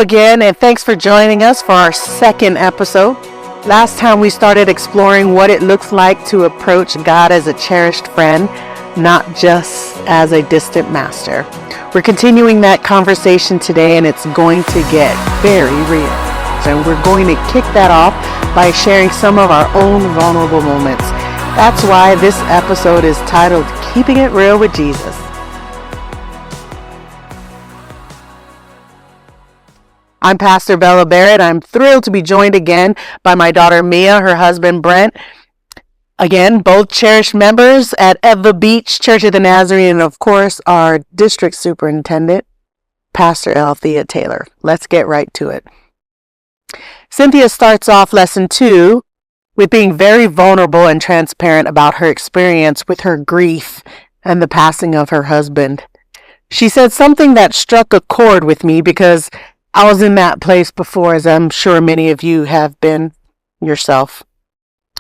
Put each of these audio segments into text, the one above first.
Hello again, and thanks for joining us for our second episode. Last time we started exploring what it looks like to approach God as a cherished friend, not just as a distant master. We're continuing that conversation today, and it's going to get very real. And we're going to kick that off by sharing some of our own vulnerable moments. That's why this episode is titled Keeping It Real with Jesus. I'm Pastor Isabella Barrett. I'm thrilled to be joined again by my daughter Mia, her husband Brent. Again, both cherished members at Eva Beach Church of the Nazarene, and of course, our District Superintendent, Pastor Althea Taylor. Let's get right to it. Cynthia starts off lesson 2 with being very vulnerable and transparent about her experience with her grief and the passing of her husband. She said something that struck a chord with me because I was in that place before, as I'm sure many of you have been yourself,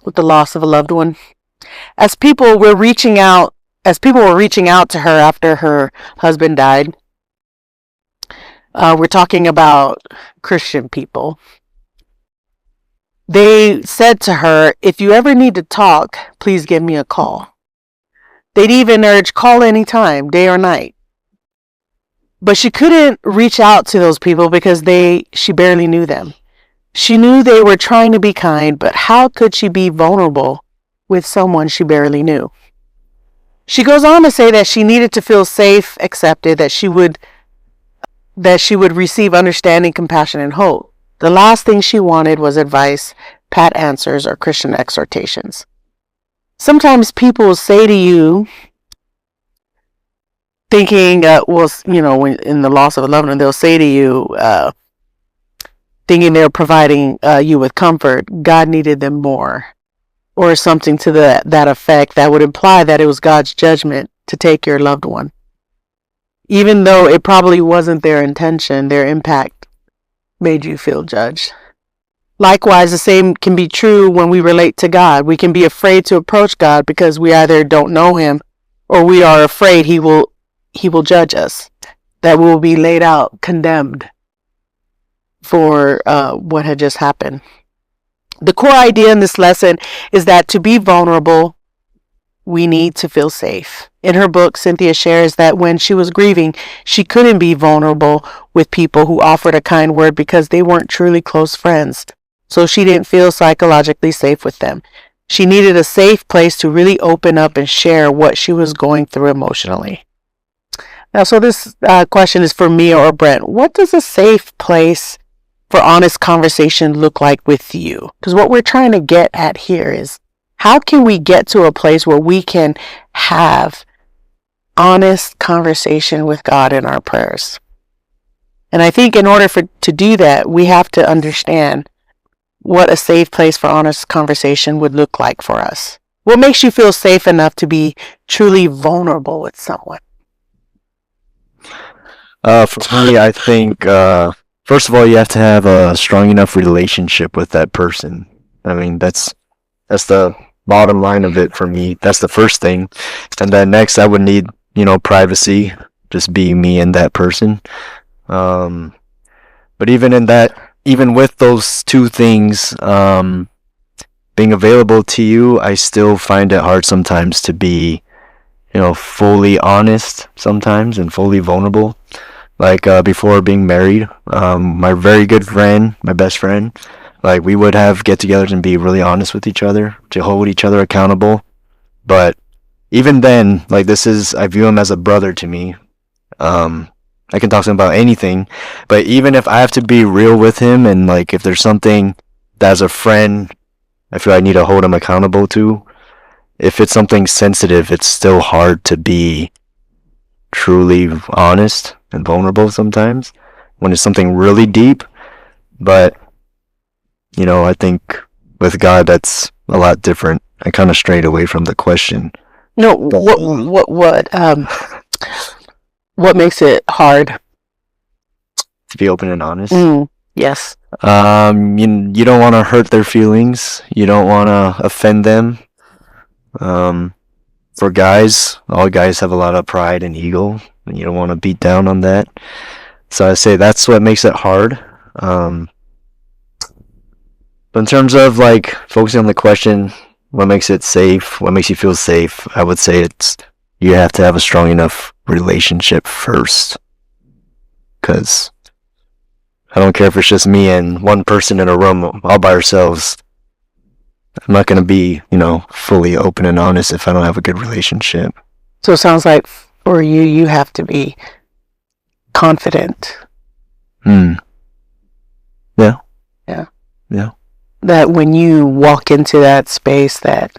with the loss of a loved one. As people were reaching out to her after her husband died, we're talking about Christian people. They said to her, "If you ever need to talk, please give me a call." They'd even urge, call anytime, day or night. But she couldn't reach out to those people because she barely knew them. She knew they were trying to be kind, but how could she be vulnerable with someone she barely knew? She goes on to say that she needed to feel safe, accepted, that she would receive understanding, compassion, and hope. The last thing she wanted was advice, pat answers, or Christian exhortations. Sometimes people will say to you, thinking, when in the loss of a loved one, they'll say to you, thinking they're providing you with comfort, God needed them more, or something to that effect that would imply that it was God's judgment to take your loved one. Even though it probably wasn't their intention, their impact made you feel judged. Likewise, the same can be true when we relate to God. We can be afraid to approach God because we either don't know Him or we are afraid He will judge us, that we will be laid out condemned for what had just happened. The core idea in this lesson is that to be vulnerable, we need to feel safe. In her book, Cynthia shares that when she was grieving, she couldn't be vulnerable with people who offered a kind word because they weren't truly close friends. So she didn't feel psychologically safe with them. She needed a safe place to really open up and share what she was going through emotionally. Now, so this question is for Mia or Brent. What does a safe place for honest conversation look like with you? Because what we're trying to get at here is, how can we get to a place where we can have honest conversation with God in our prayers? And I think in order to do that, we have to understand what a safe place for honest conversation would look like for us. What makes you feel safe enough to be truly vulnerable with someone? For me, I think, first of all, you have to have a strong enough relationship with that person. I mean, that's the bottom line of it for me. That's the first thing. And then next, I would need, privacy, just be me and that person. But even with those two things, being available to you, I still find it hard sometimes to be, fully honest sometimes and fully vulnerable. Like, before being married, my very good friend, my best friend, like, we would have get-togethers and be really honest with each other to hold each other accountable. But even then, like, I view him as a brother to me. I can talk to him about anything, but even if I have to be real with him and, like, if there's something that as a friend I feel I need to hold him accountable to, if it's something sensitive, it's still hard to be truly honest and vulnerable sometimes when it's something really deep. But I think with God that's a lot different. I kind of strayed away from the question. No, what makes it hard to be open and honest? Yes. You don't want to hurt their feelings. You don't want to offend them. For guys, all guys have a lot of pride and ego, and you don't want to beat down on that. So I say that's what makes it hard. But in terms of like focusing on the question, what makes it safe? What makes you feel safe? I would say it's you have to have a strong enough relationship first. Because I don't care if it's just me and one person in a room all by ourselves. I'm not going to be, fully open and honest if I don't have a good relationship. So it sounds like for you, you have to be confident. Yeah. Yeah. Yeah. That when you walk into that space, that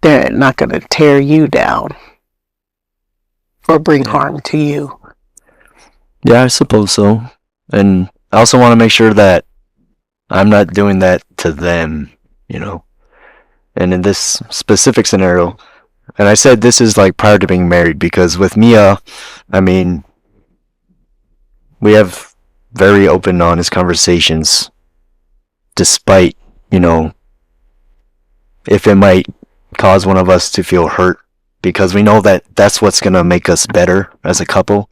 they're not going to tear you down or bring harm to you. Yeah, I suppose so. And I also want to make sure that I'm not doing that to them, And in this specific scenario, and I said this is like prior to being married, because with Mia, I mean, we have very open, honest conversations, despite, if it might cause one of us to feel hurt, because we know that that's what's going to make us better as a couple.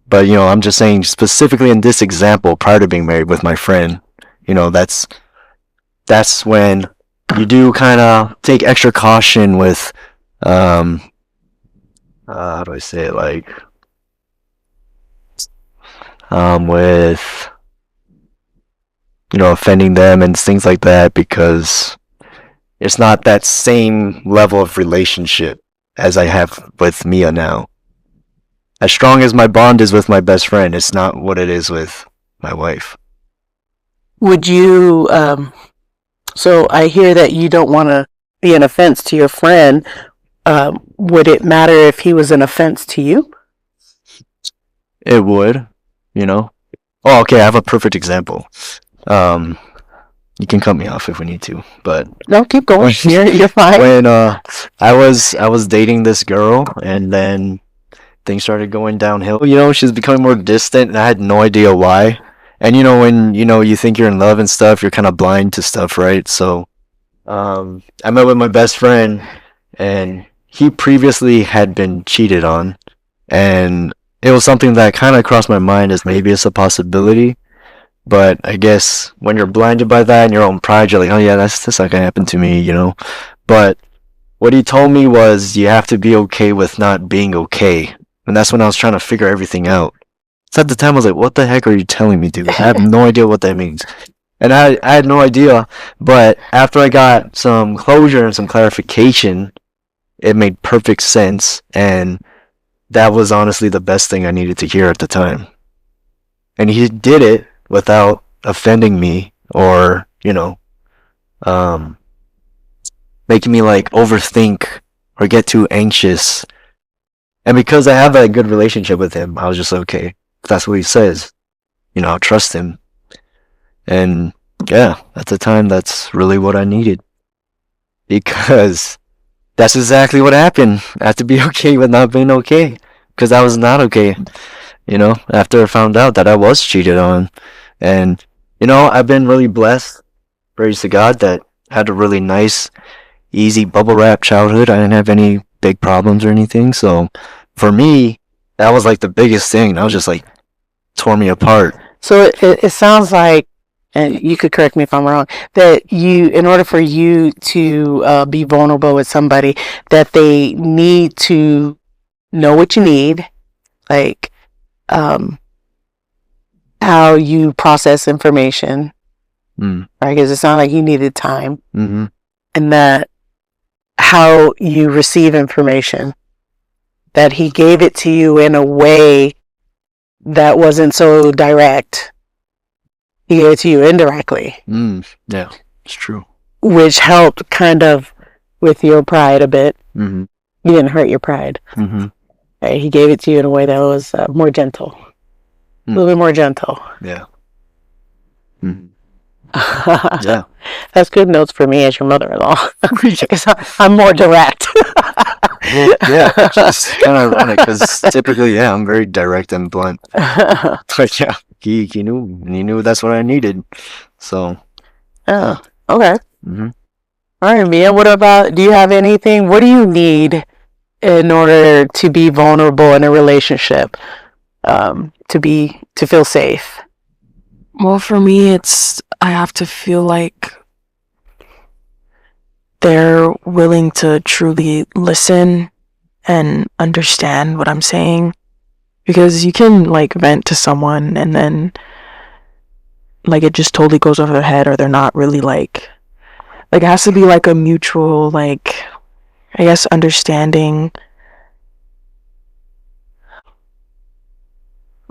But, I'm just saying specifically in this example, prior to being married with my friend, that's when you do kind of take extra caution with, how do I say it, like, with, offending them and things like that, because it's not that same level of relationship as I have with Mia now. As strong as my bond is with my best friend, it's not what it is with my wife. Would you, so I hear that you don't want to be an offense to your friend. Would it matter if he was an offense to you? It would, Oh, okay, I have a perfect example. You can cut me off if we need to, but no, keep going. You're fine. When I was dating this girl, and then things started going downhill. She's becoming more distant, and I had no idea why. And when you think you're in love and stuff, you're kind of blind to stuff, right? So, I met with my best friend, and he previously had been cheated on, and it was something that kind of crossed my mind as maybe it's a possibility. But I guess when you're blinded by that and your own pride, you're like, oh yeah, that's not gonna happen to me, But what he told me was you have to be okay with not being okay. And that's when I was trying to figure everything out. So at the time I was like, what the heck are you telling me, dude? I have no idea what that means. And I had no idea. But after I got some closure and some clarification, it made perfect sense. And that was honestly the best thing I needed to hear at the time. And he did it without offending me or, making me like overthink or get too anxious. And because I have a good relationship with him, I was just okay. If that's what he says, I'll trust him. And yeah, at the time, that's really what I needed. Because that's exactly what happened. I had to be okay with not being okay. Because I was not okay, after I found out that I was cheated on. And, I've been really blessed, praise to God, that I had a really nice, easy bubble wrap childhood. I didn't have any big problems or anything. So for me, that was like the biggest thing. That was just like tore me apart. So it sounds like, and you could correct me if I'm wrong, that in order for you to be vulnerable with somebody, that they need to know what you need, like how you process information, right? Because it sounded like you needed time, and that how you receive information, that he gave it to you in a way that wasn't so direct. He gave it to you indirectly. Yeah, it's true. Which helped kind of with your pride a bit. You didn't hurt your pride. Right? He gave it to you in a way that was more gentle. A little bit more gentle. Yeah. Yeah. That's good notes for me as your mother-in-law. Because I'm more direct. Well, yeah, it's kind of ironic because typically, I'm very direct and blunt. But yeah, he knew, and he knew that's what I needed. So. Oh, okay. All right, Mia, what about, do you have anything, what do you need in order to be vulnerable in a relationship, to feel safe? Well, for me, I have to feel like they're willing to truly listen and understand what I'm saying. Because you can, like, vent to someone and then, like, it just totally goes over their head, or they're not really, like, it has to be, like, a mutual, like, I guess, understanding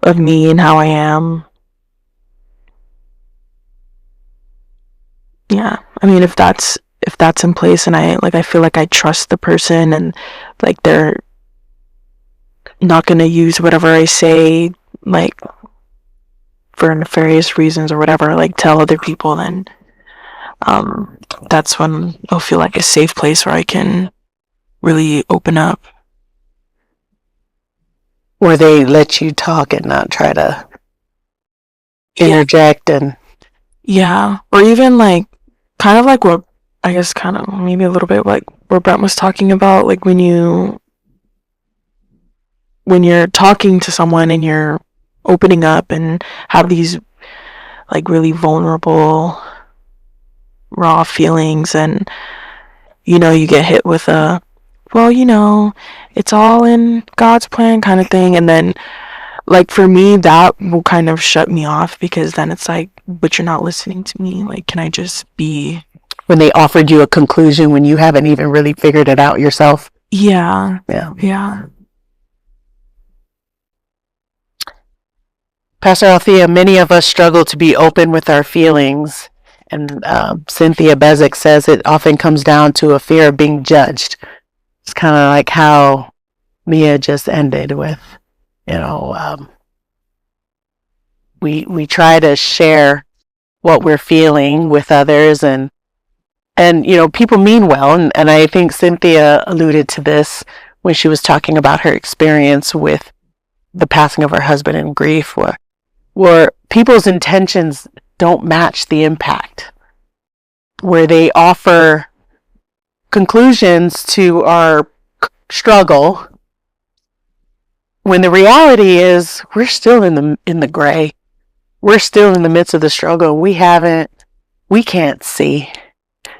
of me and how I am. Yeah. I mean, if that's in place, and I feel like I trust the person, and, like, they're not gonna use whatever I say, like, for nefarious reasons or whatever, like, tell other people, then that's when I'll feel like a safe place where I can really open up. Where they let you talk and not try to interject. And yeah, or even, like, kind of like what, I guess, kind of maybe a little bit like what Brent was talking about, like when you're talking to someone and you're opening up and have these, like, really vulnerable, raw feelings, and you get hit with a, well, it's all in God's plan kind of thing, and then, like, for me, that will kind of shut me off, because then it's like, but you're not listening to me. Like, can I just be... When they offered you a conclusion when you haven't even really figured it out yourself. Yeah. Pastor Althea, many of us struggle to be open with our feelings. And Cynthia Bezic says it often comes down to a fear of being judged. It's kind of like how Mia just ended with, we try to share what we're feeling with others, and people mean well, and I think Cynthia alluded to this when she was talking about her experience with the passing of her husband and grief, where people's intentions don't match the impact, where they offer conclusions to our struggle when the reality is we're still in the gray. We're still in the midst of the struggle. We can't see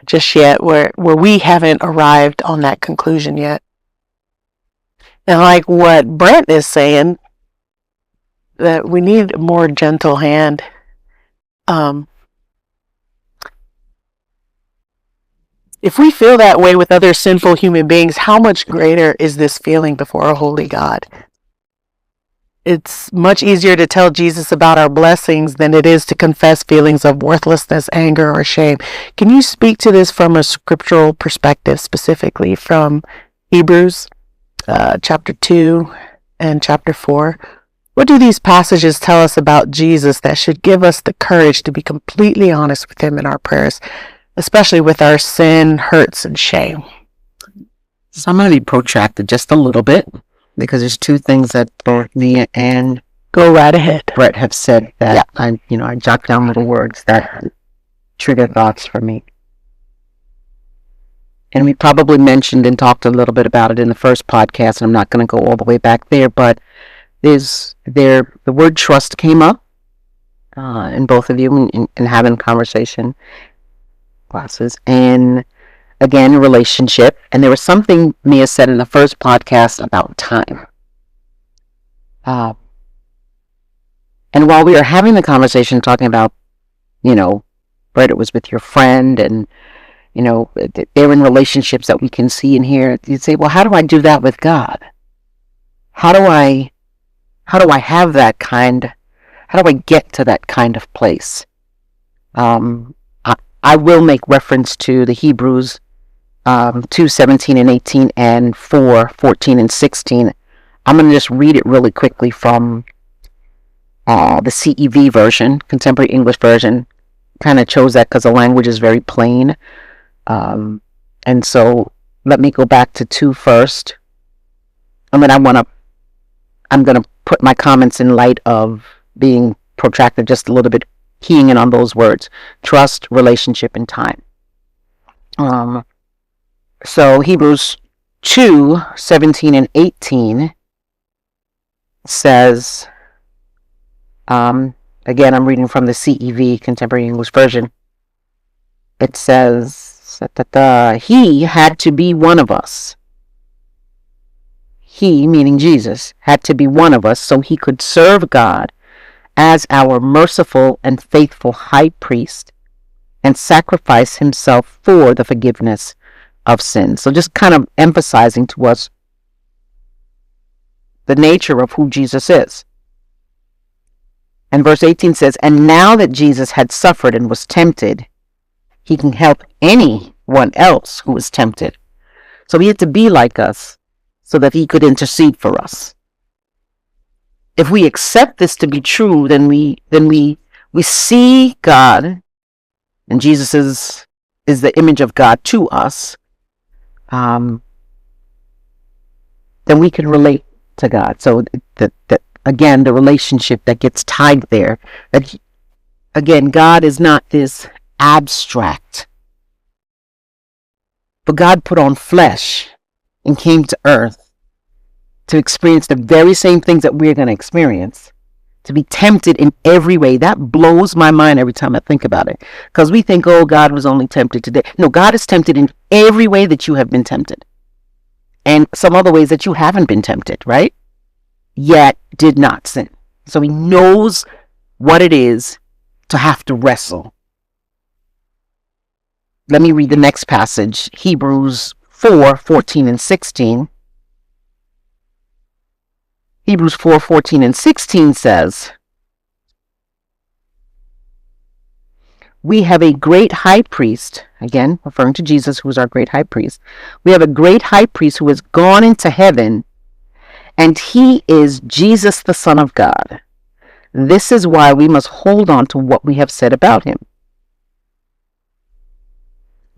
just yet where we haven't arrived on that conclusion yet. And like what Brent is saying, that we need a more gentle hand. If we feel that way with other sinful human beings, how much greater is this feeling before a holy God? It's much easier to tell Jesus about our blessings than it is to confess feelings of worthlessness, anger, or shame. Can you speak to this from a scriptural perspective, specifically from Hebrews chapter 2 and chapter 4? What do these passages tell us about Jesus that should give us the courage to be completely honest with him in our prayers, especially with our sin, hurts, and shame? So I'm going to be protracted just a little bit, because there's two things that both me and Go right ahead. Brett have said that I jot down little words that trigger thoughts for me. And we probably mentioned and talked a little bit about it in the first podcast, and I'm not going to go all the way back there, but the word trust came up in both of you in having conversation classes, and again, relationship. And there was something Mia said in the first podcast about time. And while we were having the conversation talking about, Brett, it was with your friend, and, they're in relationships that we can see and hear, you'd say, well, how do I do that with God? How do I have that kind, how do I get to that kind of place? I will make reference to the Hebrews 2:17 and 18 and 4:14 and 16. I'm going to just read it really quickly from the CEV version, Contemporary English Version. Kind of chose that because the language is very plain. And so let me go back to 2 first. I'm going to put my comments in light of being protracted just a little bit, keying in on those words: trust, relationship, and time. So Hebrews 2:17 and 18 says, Again, I'm reading from the CEV, Contemporary English Version. It says that he had to be one of us. He, meaning Jesus, had to be one of us so he could serve God as our merciful and faithful high priest and sacrifice himself for the forgiveness of sins. So just kind of emphasizing to us the nature of who Jesus is. And verse 18 says, and now that Jesus had suffered and was tempted, he can help anyone else who is tempted. So he had to be like us so that he could intercede for us. If we accept this to be true, then we see God, and Jesus is the image of God to us. Then we can relate to God. So that again, the relationship that gets tied there, that again, God is not this abstract, but God put on flesh and came to earth to experience the very same things that we're going to experience, to be tempted in every way. That blows my mind every time I think about it, because we think, oh, God was only tempted today. No, God is tempted in every way that you have been tempted, and some other ways that you haven't been tempted, right? Yet did not sin. So he knows what it is to have to wrestle. Let me read the next passage, Hebrews 4:14 and 16. Hebrews 4:14 and 16 says, we have a great high priest, again referring to Jesus, who is our great high priest. We have a great high priest who has gone into heaven, and he is Jesus, the Son of God. This is why we must hold on to what we have said about him.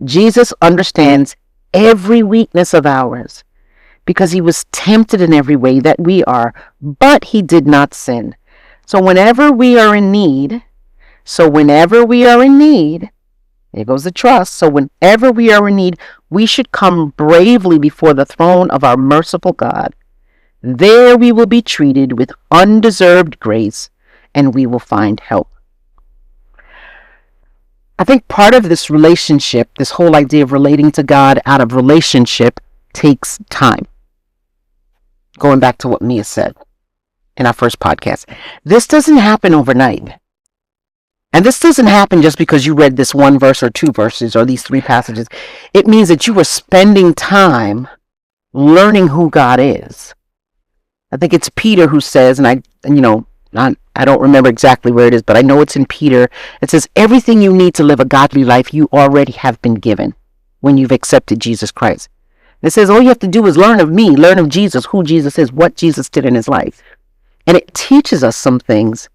Jesus understands every weakness of ours because he was tempted in every way that we are, but he did not sin. So whenever we are in need, there goes the trust. So whenever we are in need, we should come bravely before the throne of our merciful God. There we will be treated with undeserved grace, and we will find help. I think part of this relationship, this whole idea of relating to God out of relationship, takes time. Going back to what Mia said in our first podcast, this doesn't happen overnight. And this doesn't happen just because you read this one verse or two verses or these three passages. It means that you were spending time learning who God is. I think it's Peter who says, and I don't remember exactly where it is, but I know it's in Peter. It says, everything you need to live a godly life, you already have been given when you've accepted Jesus Christ. And it says, all you have to do is learn of me, learn of Jesus, who Jesus is, what Jesus did in his life. And it teaches us some things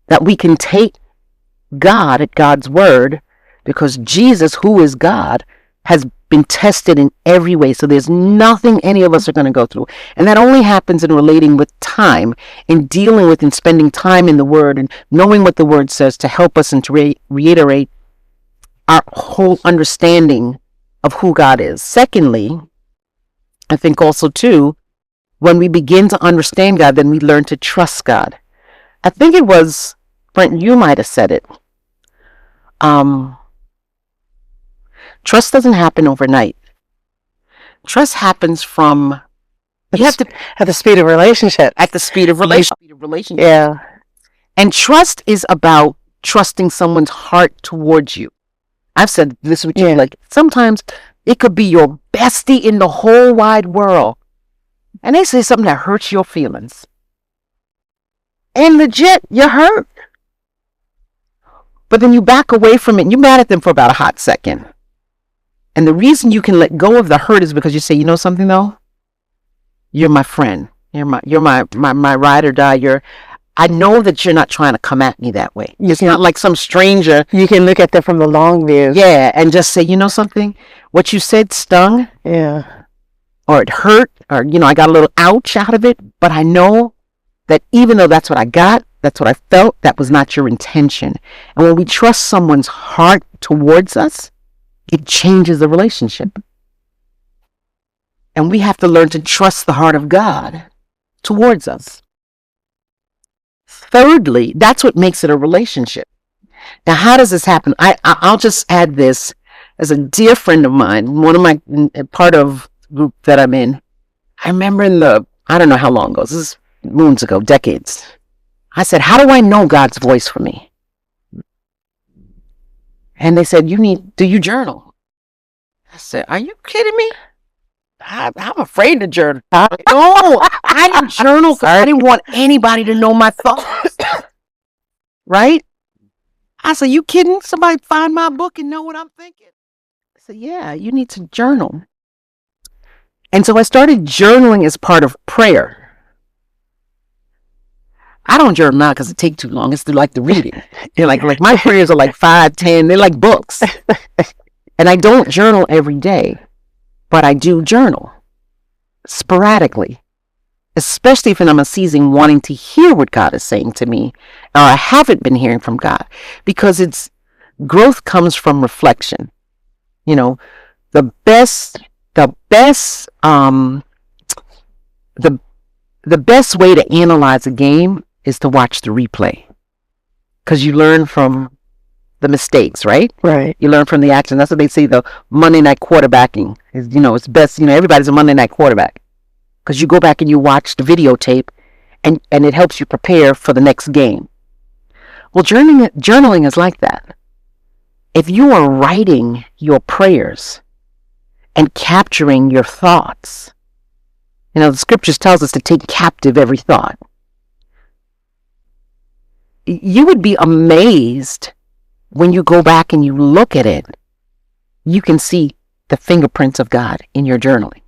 that we can take God at God's word, because Jesus, who is God, has been tested in every way. So there's nothing any of us are going to go through. And that only happens in relating with time, in dealing with and spending time in the word and knowing what the word says to help us and to reiterate our whole understanding of who God is. Secondly, I think also too, when we begin to understand God, then we learn to trust God. I think it was, Brent, you might have said it. Trust doesn't happen overnight. Trust happens from, you have to, at the speed of relationship. at the speed of relationship. Yeah. And trust is about trusting someone's heart towards you. I've said this with you, like sometimes it could be your bestie in the whole wide world, and they say something that hurts your feelings. And legit, you're hurt. But then you back away from it and you're mad at them for about a hot second. And the reason you can let go of the hurt is because you say, you know something though? You're my friend. You're my ride or die. I know that you're not trying to come at me that way. It's not like some stranger. You can look at them from the long view. Yeah, and just say, you know something? What you said stung. Yeah. Or it hurt. Or, I got a little ouch out of it. But I know that even though that's what I got, that's what I felt, that was not your intention. And when we trust someone's heart towards us, it changes the relationship. And we have to learn to trust the heart of God towards us. thirdly, that's what makes it a relationship. Now, how does this happen? I'll just add this as a dear friend of mine, one of my part of the group that I'm in. I remember I don't know how long ago, this is moons ago, decades. I said, how do I know God's voice for me? And they said, do you journal? I said, are you kidding me? I'm afraid to journal. No, I didn't journal because I didn't want anybody to know my thoughts. Right? I said, you kidding? Somebody find my book and know what I'm thinking? I said, yeah, you need to journal. And so I started journaling as part of prayer. I don't journal now because it takes too long. It's like the reading. Like my prayers are like 5, 10. They're like books. And I don't journal every day, but I do journal sporadically, especially if I'm a season wanting to hear what God is saying to me, or I haven't been hearing from God, because growth comes from reflection. The best way to analyze a game is to watch the replay, because you learn from the mistakes, right? Right. You learn from the action. That's what they say. The Monday night quarterbacking is, it's best. Everybody's a Monday night quarterback, because you go back and you watch the videotape, and it helps you prepare for the next game. Well, journaling is like that. If you are writing your prayers and capturing your thoughts, the scriptures tells us to take captive every thought. You would be amazed when you go back and you look at it. You can see the fingerprints of God in your journaling.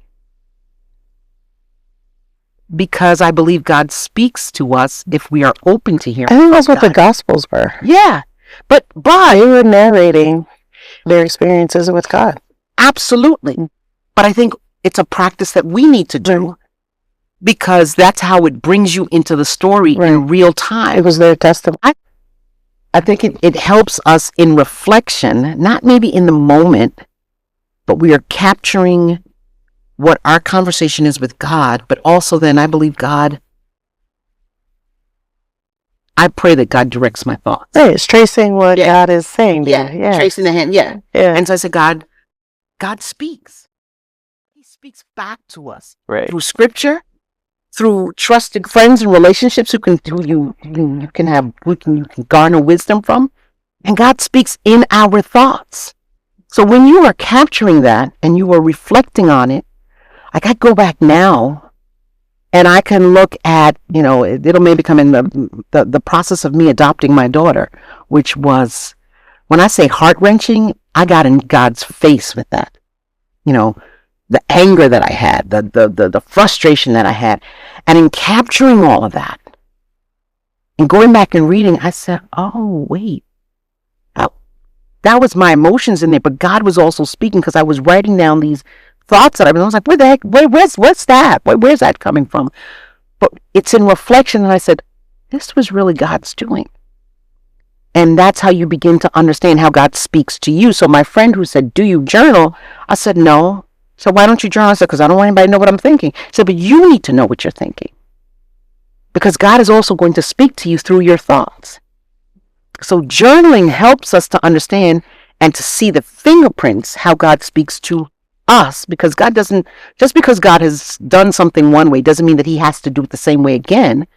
Because I believe God speaks to us if we are open to hearing. I think that's what God. the Gospels were. Yeah. But they were narrating their experiences with God. Absolutely. But I think it's a practice that we need to do, because that's how it brings you into the story in real time. It was their testimony. I think it helps us in reflection, not maybe in the moment, but we are capturing what our conversation is with God, but also then I believe I pray that God directs my thoughts. Right, it's tracing what God is saying to you. Yeah. Tracing the hand, yeah. And so I said, God speaks. He speaks back to us through scripture, through trusted friends and relationships who you can garner wisdom from, and God speaks in our thoughts. So when you are capturing that and you are reflecting on it, I can go back now and I can look at, it'll maybe come in the process of me adopting my daughter, which was, when I say heart-wrenching, I got in God's face with that. The anger that I had, the frustration that I had. And in capturing all of that and going back and reading, I said, oh, wait. That was my emotions in there, but God was also speaking, because I was writing down these thoughts that I was like, where the heck, what's that? Where's that coming from? But it's in reflection, and I said, this was really God's doing. And that's how you begin to understand how God speaks to you. So my friend who said, do you journal? I said, no. So why don't you journal? I said, because I don't want anybody to know what I'm thinking. He said, but you need to know what you're thinking, because God is also going to speak to you through your thoughts. So journaling helps us to understand and to see the fingerprints, how God speaks to us, because just because God has done something one way doesn't mean that he has to do it the same way again.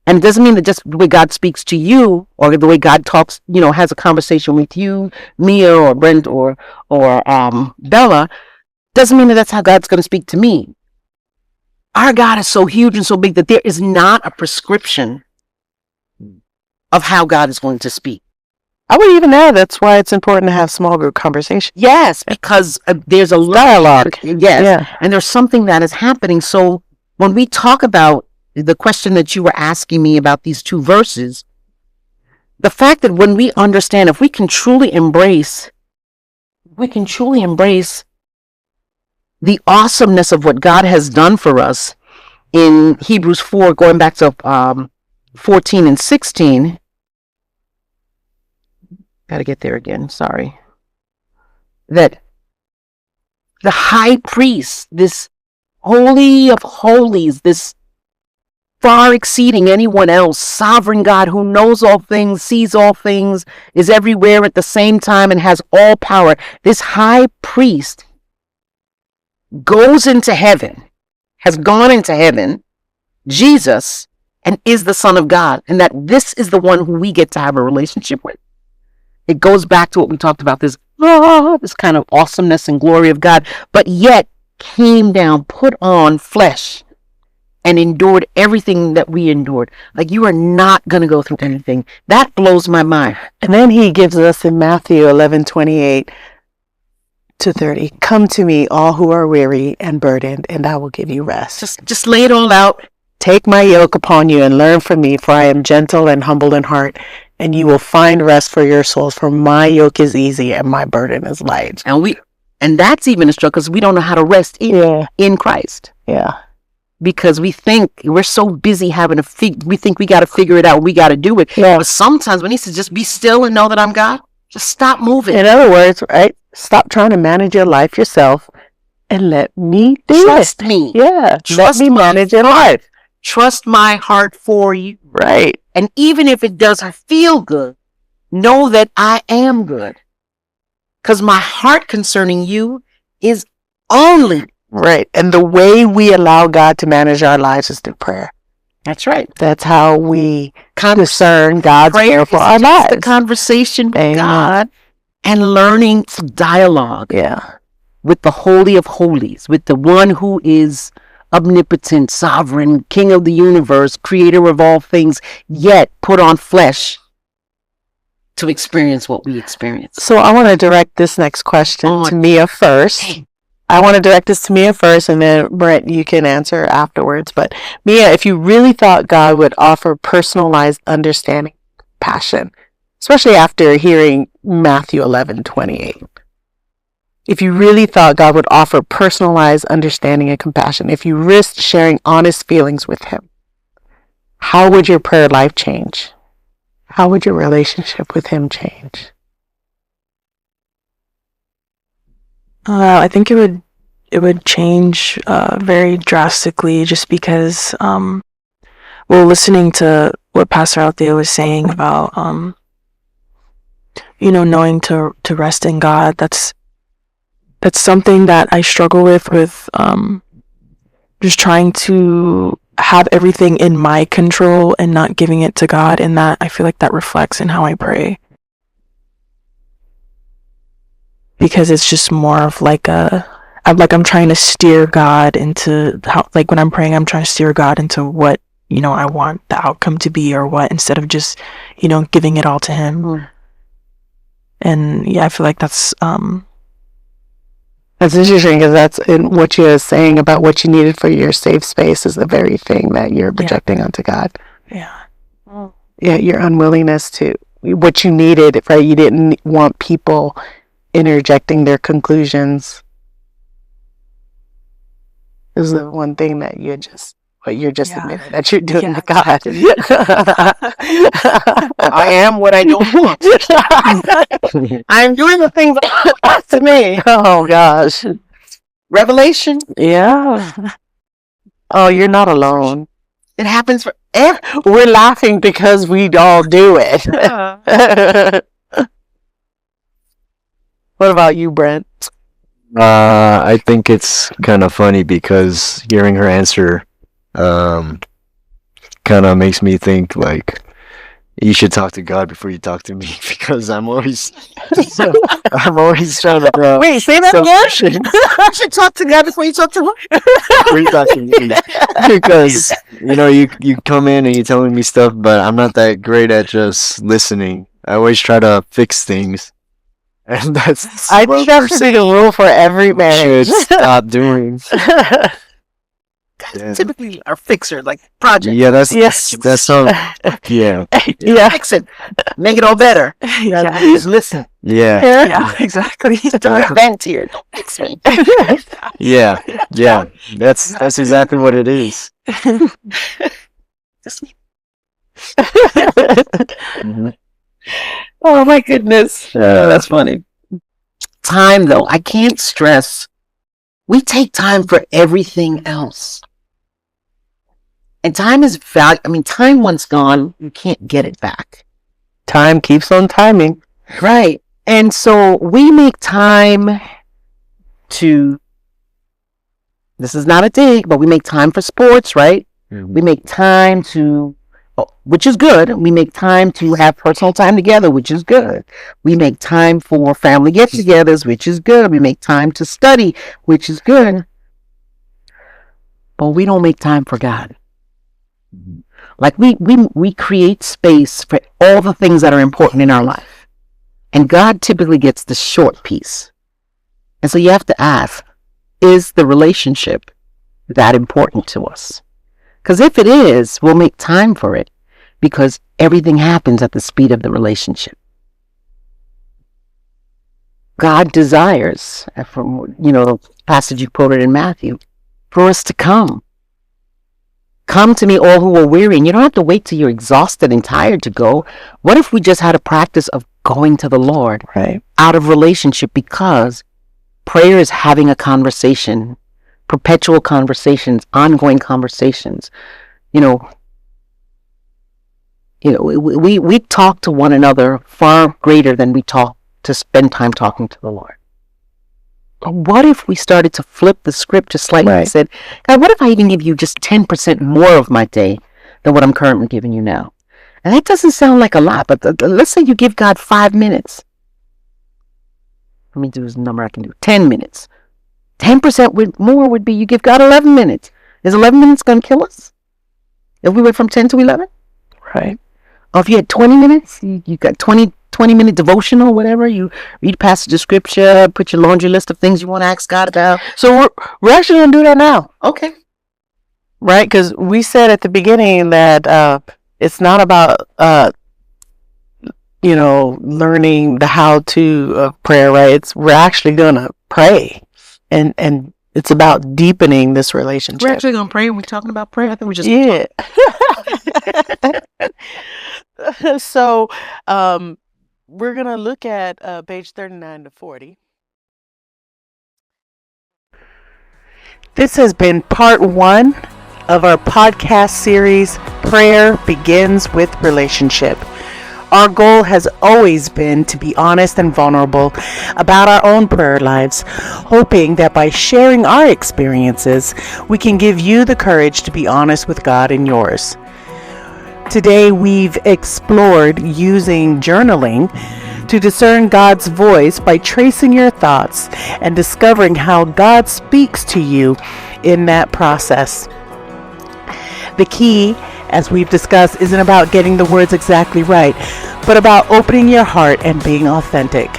And it doesn't mean that just the way God speaks to you, or the way God talks, has a conversation with you, Mia or Brent or Bella, doesn't mean that that's how God's going to speak to me. Our God is so huge and so big that there is not a prescription of how God is going to speak. I would even add that's why it's important to have small group conversations. Yes, because there's a dialogue. Yes, Yeah. And there's something that is happening. So when we talk about the question that you were asking me about these 2 verses, the fact that when we understand, if we can truly embrace the awesomeness of what God has done for us in Hebrews 4, going back to 14 and 16. Got to get there again, sorry. That the high priest, this holy of holies, this far exceeding anyone else, sovereign God who knows all things, sees all things, is everywhere at the same time, and has all power. This high priest goes into heaven, has gone into heaven, Jesus, and is the Son of God, and that this is the one who we get to have a relationship with. It goes back to what we talked about, this kind of awesomeness and glory of God, but yet came down, put on flesh, and endured everything that we endured. Like, you are not going to go through anything. That blows my mind. And then he gives us in Matthew 11:28 to 30, come to me, all who are weary and burdened, and I will give you rest. Just lay it all out. Take my yoke upon you and learn from me, for I am gentle and humble in heart, and you will find rest for your souls, for my yoke is easy and my burden is light. And that's even a struggle, because we don't know how to rest in Christ. Yeah. Because we think we're so busy we think we got to figure it out. We got to do it. Yeah. But sometimes when he says, just be still and know that I'm God, just stop moving. In other words, right? Stop trying to manage your life yourself and let me do Trust it. me. Yeah. Trust let me manage your life. Trust my heart for you. Right. And even if it doesn't feel good, know that I am good. Because my heart concerning you is only right. And the way we allow God to manage our lives is through prayer. That's right. That's how we discern God's prayer for our lives. The conversation with Amen. God and learning dialogue. Yeah. With the Holy of Holies, with the one who is omnipotent, sovereign, King of the universe, creator of all things, yet put on flesh to experience what we experience. So I want to direct this next question to Mia first. I want to direct this to Mia first, and then Brent, you can answer afterwards. But Mia, if you really thought God would offer personalized understanding, passion, especially after hearing Matthew 11:28. If you really thought God would offer personalized understanding and compassion, if you risked sharing honest feelings with him, how would your prayer life change? How would your relationship with him change? I think it would change very drastically, just because listening to what Pastor Althea was saying about knowing to rest in God, that's something that I struggle with just trying to have everything in my control and not giving it to God, and that I feel like that reflects in how I pray. Because it's just more of I'm trying to steer God into how, like when I'm praying, I'm trying to steer God into what, I want the outcome to be or what, instead of just, giving it all to him. And yeah, I feel like that's interesting, because that's in what you're saying about what you needed for your safe space is the very thing that you're projecting onto God. Yeah. Yeah, your unwillingness to, what you needed, right? You didn't want people interjecting their conclusions. Is the one thing that you're just admitting that you're doing to God. I am what I don't want. I'm doing the things that to me. Oh gosh. Revelation. Yeah. Oh, you're not alone. It happens for We're laughing because we all do it. What about you, Brent? I think it's kind of funny because hearing her answer kind of makes me think like you should talk to God before you talk to me, because I'm always trying to wait, say that again. You should talk to God before you talk to her. Before you talk to me, because you come in and you're telling me stuff, but I'm not that great at just listening. I always try to fix things. And I think that should be the rule for every marriage. Should stop doing. Guys typically are fixer, like project. Yeah, that's so. Yeah. Yeah. Fix it. Make it all better. Yeah. Just listen. Yeah. Yeah. Exactly. Don't vent here. Don't fix me. Yeah. Yeah. That's exactly what it is. Just me. Mm-hmm. Oh my goodness. That's funny. Time though, I can't stress. We take time for everything else. And time is value. I mean, time once gone, you can't get it back. Time keeps on timing. Right. And so we make time to, this is not a dig, but we make time for sports, right? Mhm. We make time to, which is good. We make time to have personal time together, which is good. We make time for family get-togethers, which is good. We make time to study, which is good. But we don't make time for God. Like we create space for all the things that are important in our life. And God typically gets the short piece. And so you have to ask, is the relationship that important to us? Because if it is, we'll make time for it because everything happens at the speed of the relationship. God desires, from the passage you quoted in Matthew, for us to come. Come to me, all who are weary. And you don't have to wait till you're exhausted and tired to go. What if we just had a practice of going to the Lord out of relationship? Because prayer is having a conversation, perpetual conversations, ongoing conversations. We talk to one another far greater than we talk to spend time talking to the Lord. What if we started to flip the script just slightly and said, God, what if I even give you just 10% more of my day than what I'm currently giving you now? And that doesn't sound like a lot, but let's say you give God 5 minutes. Let me do this number I can do. 10 minutes. 10% more would be you give God 11 minutes. Is 11 minutes going to kill us? If we went from 10 to 11? Right. Or if you had 20 minutes, you got 20-minute devotional, whatever. You read passage of scripture, put your laundry list of things you want to ask God about. So we're actually going to do that now. Okay. Right? Because we said at the beginning that it's not about, learning the how-to of prayer, right? We're actually going to pray. And it's about deepening this relationship. We're actually going to pray. We're talking about prayer. I think we're just... Yeah. So, we're going to look at page 39 to 40. This has been part 1 of our podcast series, Prayer Begins with Relationship. Our goal has always been to be honest and vulnerable about our own prayer lives, hoping that by sharing our experiences, we can give you the courage to be honest with God and yours. Today, we've explored using journaling to discern God's voice by tracing your thoughts and discovering how God speaks to you in that process. The key, as we've discussed, isn't about getting the words exactly right, but about opening your heart and being authentic.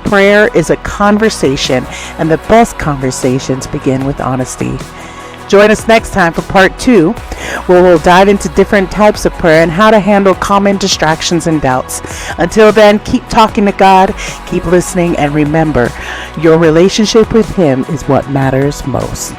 Prayer is a conversation, and the best conversations begin with honesty. Join us next time for part 2, where we'll dive into different types of prayer and how to handle common distractions and doubts. Until then, keep talking to God, keep listening, and remember, your relationship with Him is what matters most.